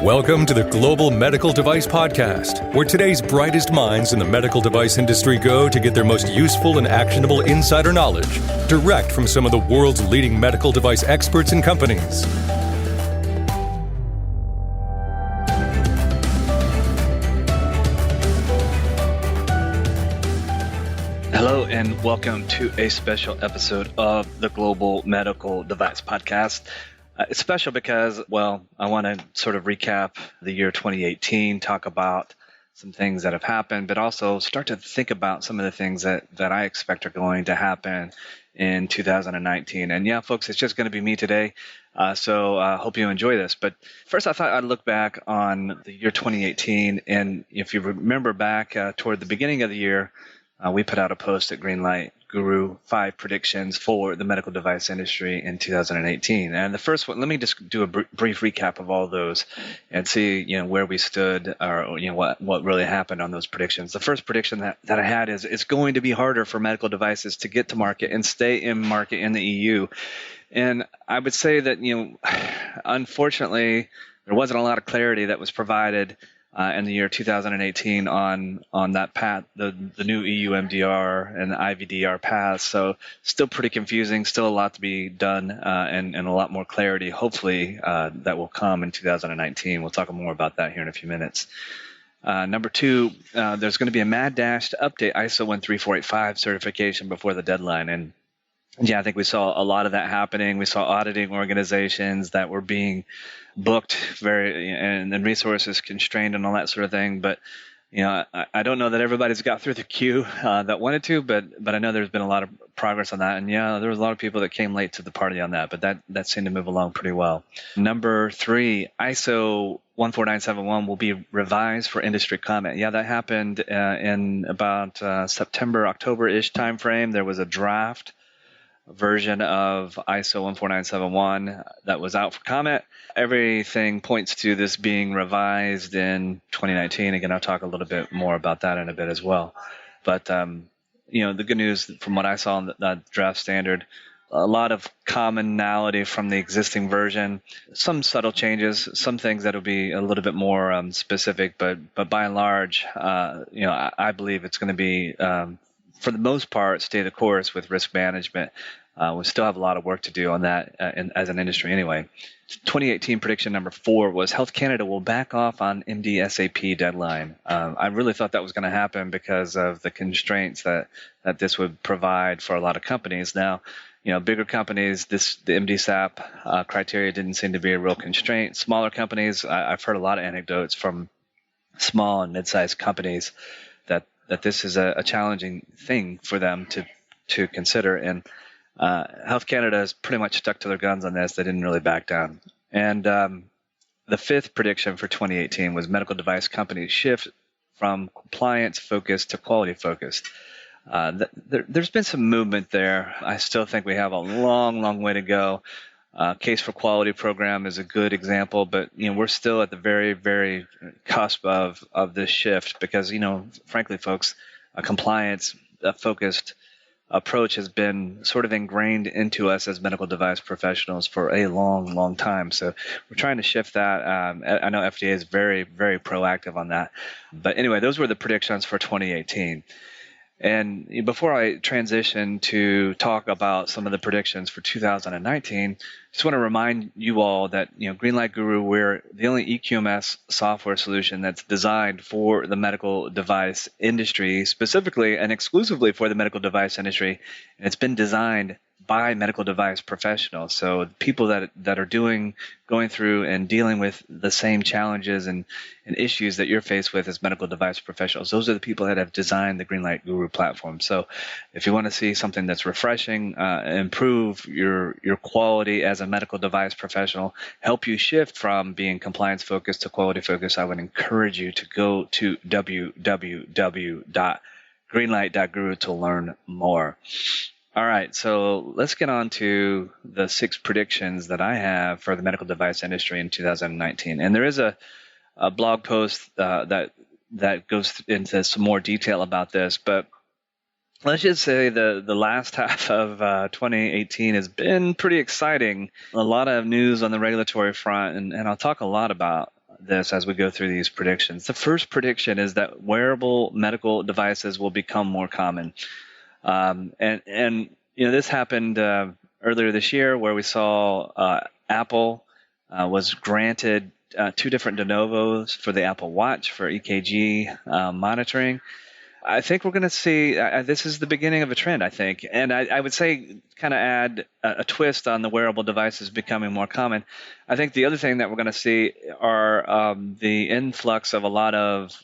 Welcome to the Global Medical Device Podcast, where today's brightest minds in the medical device industry go to get their most useful and actionable insider knowledge direct from some of the world's leading medical device experts and companies. Hello and welcome to a special episode of the Global Medical Device Podcast. It's special because, I want to sort of recap the year 2018, talk about some things that have happened, but also start to think about some of the things that I expect are going to happen in 2019. And yeah, folks, it's just going to be me today. So I hope you enjoy this. But first, I thought I'd look back on the year 2018. And if you remember back toward the beginning of the year, we put out a post at Greenlight Guru, 5 predictions for the medical device industry in 2018. And the first one, let me just do a brief recap of all those and see, where we stood or, what really happened on those predictions. The first prediction that I had is it's going to be harder for medical devices to get to market and stay in market in the EU. And I would say that, unfortunately, there wasn't a lot of clarity that was provided in the year 2018 on that path, the new EU MDR and the IVDR path. So still pretty confusing, still a lot to be done, and a lot more clarity, hopefully, that will come in 2019. We'll talk more about that here in a few minutes. Number 2, there's going to be a mad dash to update ISO 13485 certification before the deadline. And yeah, I think we saw a lot of that happening. We saw auditing organizations that were being booked and resources constrained and all that sort of thing. But, I don't know that everybody's got through the queue that wanted to, but I know there's been a lot of progress on that. And yeah, there was a lot of people that came late to the party on that, but that seemed to move along pretty well. Number 3, ISO 14971 will be revised for industry comment. Yeah, that happened in about September, October-ish timeframe. There was a draft version of ISO 14971 that was out for comment. Everything points to this being revised in 2019. Again, I'll talk a little bit more about that in a bit as well. But, the good news from what I saw in that draft standard, a lot of commonality from the existing version, some subtle changes, some things that will be a little bit more specific, but by and large, I believe it's going to be for the most part, stay the course with risk management. We still have a lot of work to do on that as an industry anyway. 2018 prediction number 4 was Health Canada will back off on MDSAP deadline. I really thought that was going to happen because of the constraints that this would provide for a lot of companies. Now, bigger companies, the MDSAP criteria didn't seem to be a real constraint. Smaller companies, I've heard a lot of anecdotes from small and mid-sized companies that this is a challenging thing for them to consider. And Health Canada has pretty much stuck to their guns on this. They didn't really back down. And the 5th prediction for 2018 was medical device companies shift from compliance-focused to quality-focused. There's been some movement there. I still think we have a long, long way to go. Case for Quality program is a good example, but we're still at the very, very cusp of this shift because frankly, folks, a compliance-focused approach has been sort of ingrained into us as medical device professionals for a long, long time. So we're trying to shift that. I know FDA is very, very proactive on that. But anyway, those were the predictions for 2018. And before I transition to talk about some of the predictions for 2019, just want to remind you all that, Greenlight Guru, we're the only EQMS software solution that's designed for the medical device industry, specifically and exclusively for the medical device industry. And it's been designed by medical device professionals. So people that are going through and dealing with the same challenges and issues that you're faced with as medical device professionals, those are the people that have designed the Greenlight Guru platform. So if you want to see something that's refreshing, improve your quality as a medical device professional, help you shift from being compliance focused to quality focused, I would encourage you to go to www.greenlight.guru to learn more. All right, so let's get on to the 6 predictions that I have for the medical device industry in 2019. And there is a blog post that goes into some more detail about this, but let's just say the last half of 2018 has been pretty exciting. A lot of news on the regulatory front, and I'll talk a lot about this as we go through these predictions. The first prediction is that wearable medical devices will become more common. And this happened earlier this year, where we saw Apple was granted 2 different de novos for the Apple Watch for EKG monitoring. I think we're going to see this is the beginning of a trend, I think. And I would say kind of add a twist on the wearable devices becoming more common. I think the other thing that we're going to see are the influx of a lot of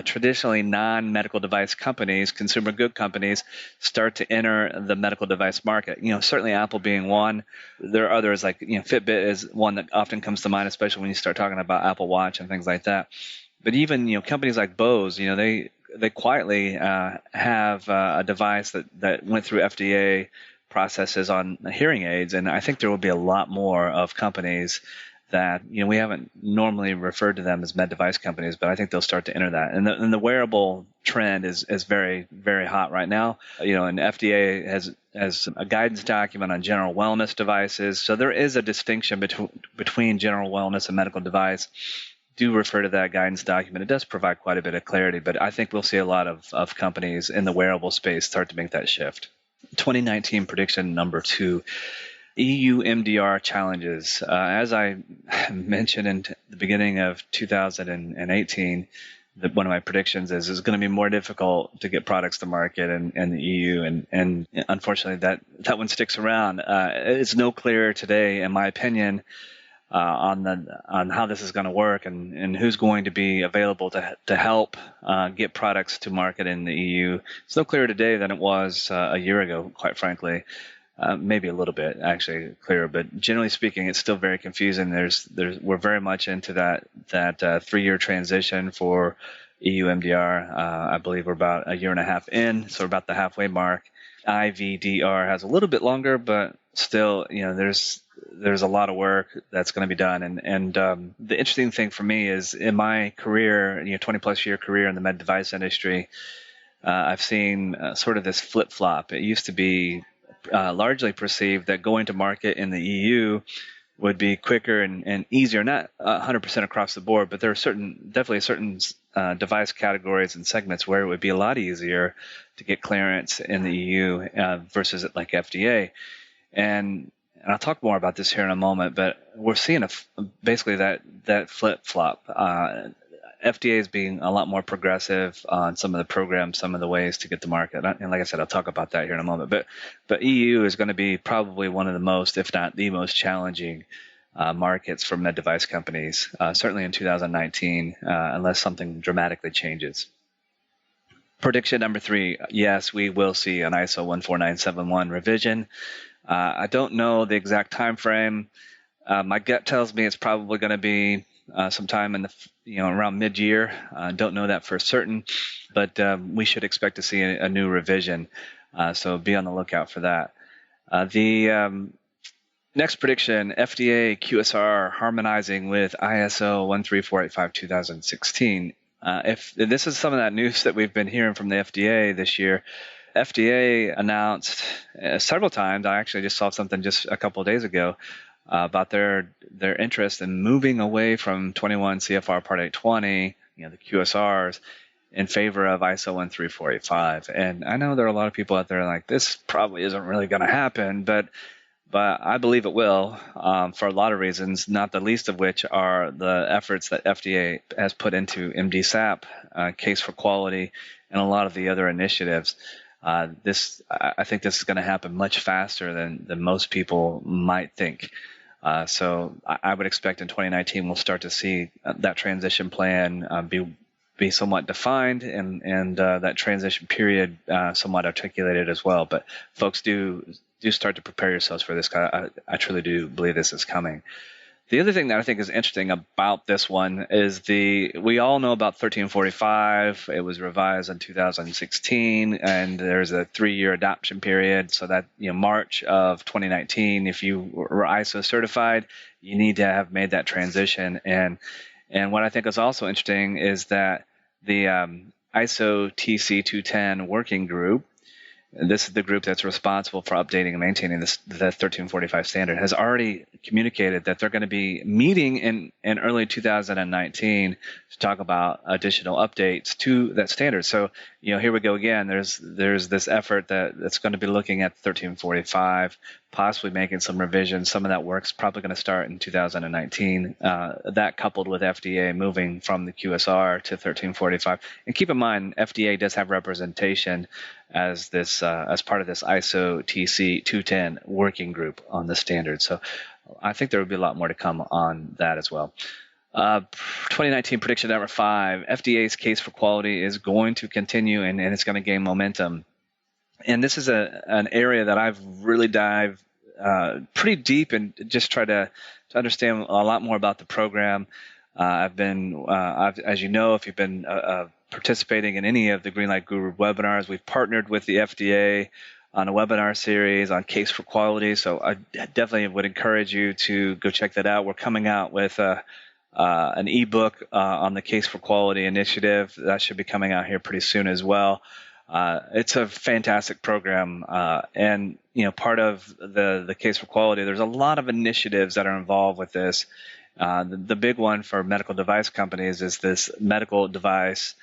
traditionally non-medical device companies, consumer good companies, start to enter the medical device market. Certainly Apple being one. There are others like Fitbit is one that often comes to mind, especially when you start talking about Apple Watch and things like that. But even companies like Bose, they quietly have a device that went through FDA processes on hearing aids, and I think there will be a lot more of companies that we haven't normally referred to them as med device companies, but I think they'll start to enter that. And the wearable trend is very, very hot right now. And FDA has a guidance document on general wellness devices, so there is a distinction between general wellness and medical device. Do refer to that guidance document. It does provide quite a bit of clarity, but I think we'll see a lot of companies in the wearable space start to make that shift. 2019 prediction number 2, EU MDR challenges. As I mentioned in the beginning of 2018, one of my predictions is it's going to be more difficult to get products to market in the EU, and unfortunately that one sticks around. It's no clearer today, in my opinion, on how this is going to work and who's going to be available to help get products to market in the EU. It's no clearer today than it was a year ago, quite frankly. Maybe a little bit actually clearer, but generally speaking, it's still very confusing. We're very much into that 3-year transition for EU MDR. I believe we're about a year and a half in, so we're about the halfway mark. IVDR has a little bit longer, but still, there's a lot of work that's going to be done. And the interesting thing for me is in my career, 20 plus year career in the med device industry, I've seen sort of this flip flop. It used to be largely perceived that going to market in the EU would be quicker and easier, not 100% across the board, but there are definitely certain device categories and segments where it would be a lot easier to get clearance in the EU versus like FDA. And I'll talk more about this here in a moment, but we're seeing basically that flip-flop. FDA is being a lot more progressive on some of the programs, some of the ways to get to market. And like I said, I'll talk about that here in a moment. But EU is going to be probably one of the most, if not the most challenging markets for med device companies, certainly in 2019, unless something dramatically changes. Prediction number 3, yes, we will see an ISO 14971 revision. I don't know the exact time frame. My gut tells me it's probably going to be sometime in around mid-year. Don't know that for certain, but we should expect to see a new revision. So be on the lookout for that. The next prediction: FDA QSR harmonizing with ISO 13485 2016. If this is some of that news that we've been hearing from the FDA this year. FDA announced several times. I actually just saw something just a couple of days ago about their interest in moving away from 21 CFR Part 820, the QSRs, in favor of ISO 13485. And I know there are a lot of people out there like, this probably isn't really going to happen, but I believe it will for a lot of reasons, not the least of which are the efforts that FDA has put into MDSAP, Case for Quality, and a lot of the other initiatives. I think this is going to happen much faster than most people might think. So I would expect in 2019 we'll start to see that transition plan be somewhat defined and that transition period somewhat articulated as well. But folks, do start to prepare yourselves for this. I truly do believe this is coming. The other thing that I think is interesting about this one is we all know about 1345. It was revised in 2016, and there's a 3-year adoption period. So that March of 2019, if you were ISO certified, you need to have made that transition. And what I think is also interesting is that the ISO TC 210 working group this is the group that's responsible for updating and maintaining the 1345 standard, has already communicated that they're going to be meeting in early 2019 to talk about additional updates to that standard. So, here we go again. There's this effort that's going to be looking at 1345, possibly making some revisions. Some of that work's probably going to start in 2019. That coupled with FDA moving from the QSR to 1345. And keep in mind, FDA does have representation as part of this ISO TC 210 working group on the standard. So I think there will be a lot more to come on that as well. 2019 prediction number 5, FDA's case for quality is going to continue and it's going to gain momentum. And this is an area that I've really dived pretty deep and just try to understand a lot more about the program. I've been, as you know, if you've been participating in any of the Greenlight Guru webinars, we've partnered with the FDA on a webinar series on case for quality. So I definitely would encourage you to go check that out. We're coming out with an ebook on the case for quality initiative that should be coming out here pretty soon as well. It's a fantastic program, and part of the case for quality, there's a lot of initiatives that are involved with this. The big one for medical device companies is this medical device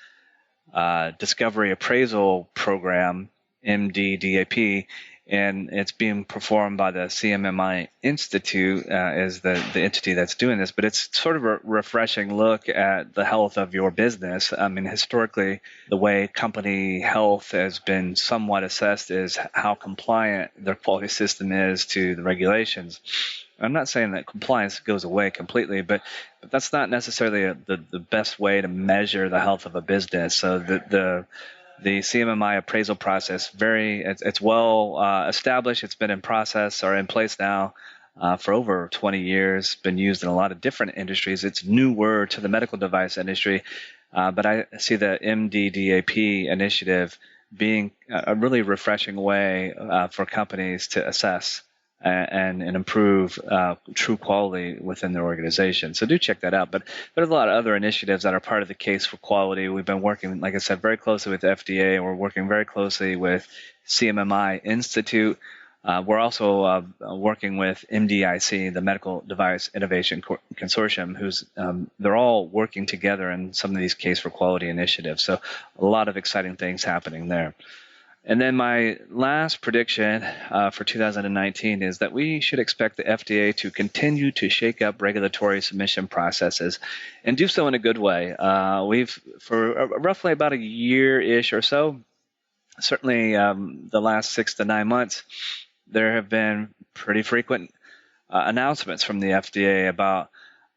discovery appraisal program, MDSAP, and it's being performed by the CMMI Institute is the entity that's doing this. But it's sort of a refreshing look at the health of your business. I mean, historically, the way company health has been somewhat assessed is how compliant their quality system is to the regulations. I'm not saying that compliance goes away completely, but that's not necessarily the best way to measure the health of a business. So the CMMI appraisal process, it's well established. It's been in process or in place now for over 20 years. Been used in a lot of different industries. It's newer to the medical device industry, but I see the MDSAP initiative being a really refreshing way for companies to assess and improve true quality within their organization. So do check that out. But there's a lot of other initiatives that are part of the case for quality. We've been working, like I said, very closely with FDA. We're working very closely with CMMI Institute. We're also working with MDIC, the Medical Device Innovation Consortium, who's they're all working together in some of these case for quality initiatives. So a lot of exciting things happening there. And then my last prediction for 2019 is that we should expect the FDA to continue to shake up regulatory submission processes and do so in a good way. We've, for roughly about a year-ish or so, certainly the last 6 to 9 months, there have been pretty frequent announcements from the FDA about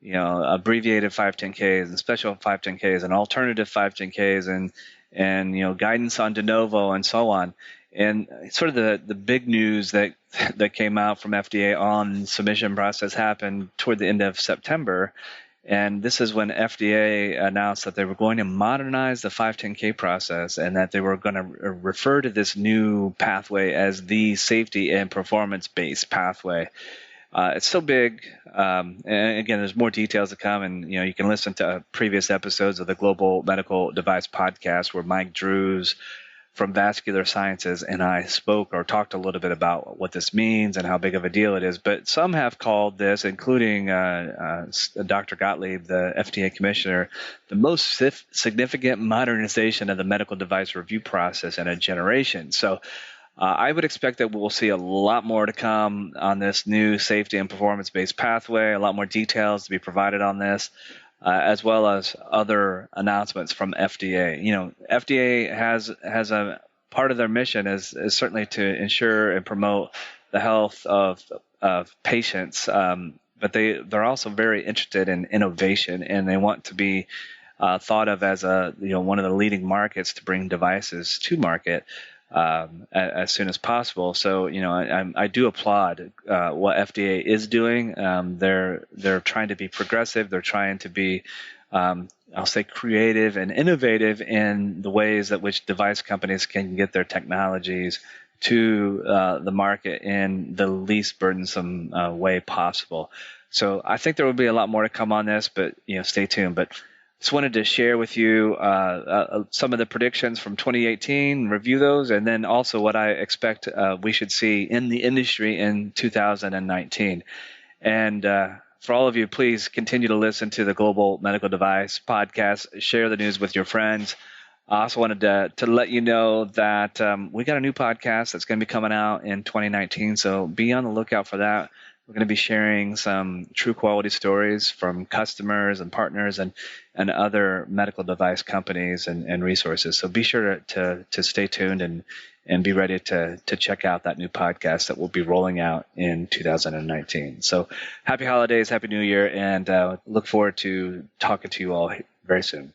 abbreviated 510Ks and special 510Ks and alternative 510Ks and guidance on de novo and so on. And sort of the big news that came out from FDA on submission process happened toward the end of September. And this is when FDA announced that they were going to modernize the 510K process and that they were going to refer to this new pathway as the safety and performance-based pathway. It's so big, and again, there's more details to come, and you can listen to previous episodes of the Global Medical Device Podcast where Mike Drews from Vascular Sciences and I spoke or talked a little bit about what this means and how big of a deal it is. But some have called this, including Dr. Gottlieb, the FDA commissioner, the most significant modernization of the medical device review process in a generation. So I would expect that we'll see a lot more to come on this new safety and performance-based pathway, a lot more details to be provided on this, as well as other announcements from FDA. FDA has a part of their mission is certainly to ensure and promote the health of patients, but they're also very interested in innovation, and they want to be thought of as one of the leading markets to bring devices to market as soon as possible. So, I do applaud what FDA is doing. They're trying to be progressive. They're trying to be, I'll say, creative and innovative in the ways that which device companies can get their technologies to the market in the least burdensome way possible. So I think there will be a lot more to come on this, but stay tuned. But Just wanted to share with you some of the predictions from 2018, review those, and then also what I expect we should see in the industry in 2019. And for all of you, please continue to listen to the Global Medical Device Podcast. Share the news with your friends. I also wanted to let you know that we got a new podcast that's going to be coming out in 2019, so be on the lookout for that. We're going to be sharing some true quality stories from customers and partners and other medical device companies and resources. So be sure to stay tuned and be ready to check out that new podcast that will be rolling out in 2019. So happy holidays, happy new year, and look forward to talking to you all very soon.